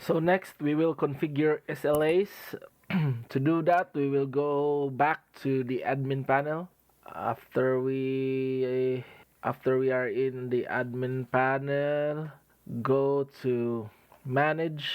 So next we will configure SLAs. To do that, we will go back to the admin panel. After we are in the admin panel, go to manage,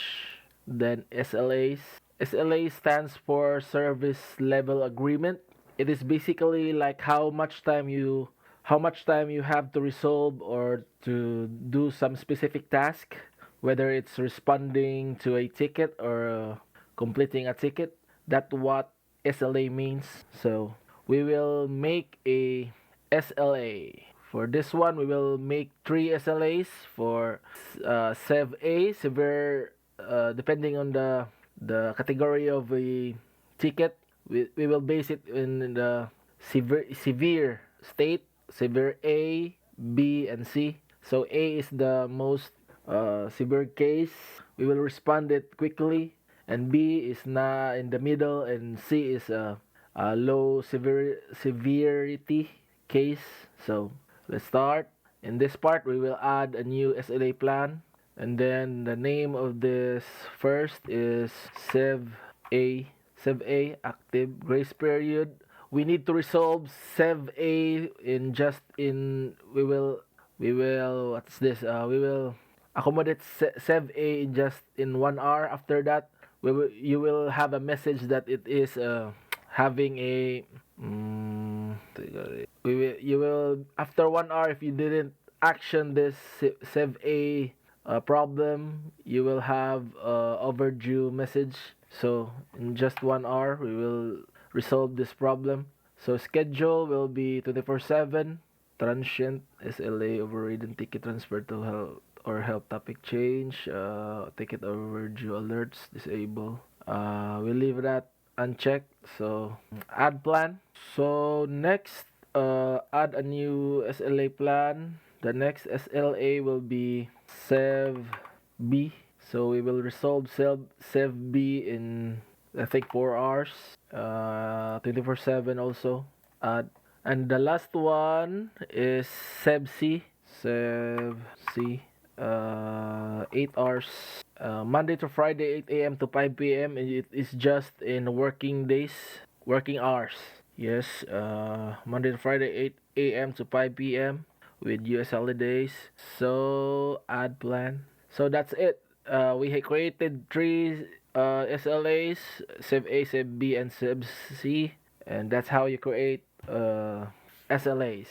then SLAs. SLA stands for service level agreement. It is basically like how much time you have to resolve or to do some specific task, whether it's responding to a ticket or completing a ticket. That's what SLA means. So we will make a SLA. For this one, we will make three SLAs for Sev A, severe, depending on the category of a ticket. We will base it in the severe state, severe A, B, and C. So A is the most severe case. We will respond it quickly, and B is na in the middle, and C is a low severity case. So let's start. In this part, we will add a new SLA plan, and then the name of this first is Sev A. Sev A active grace period. We need to resolve Sev A in just in we will what's this? We will accommodate Sev A in just in 1 hour. After that, you will have a message that it is having a you will after 1 hour, if you didn't action this Sev A problem, you will have overdue message. So in just 1 hour, we will resolve this problem. So schedule will be 24/7. Transient SLA overridden ticket transfer to help or help topic change. Ticket overdue alerts disable. We leave that unchecked. So add plan. So next, add a new SLA plan. The next SLA will be Sev B. So we will resolve Sev B in I think 4 hours. 24/7 also. And the last one is Sev C. Sev C. 8 hours. Monday to Friday, 8 a.m. to 5 p.m. And it is just in working days, working hours. Yes, Monday to Friday, 8 a.m. to 5 p.m. with US holidays. So add plan. So that's it. We created three SLAs: Sev A, Sev B, and Sev C, and that's how you create SLAs.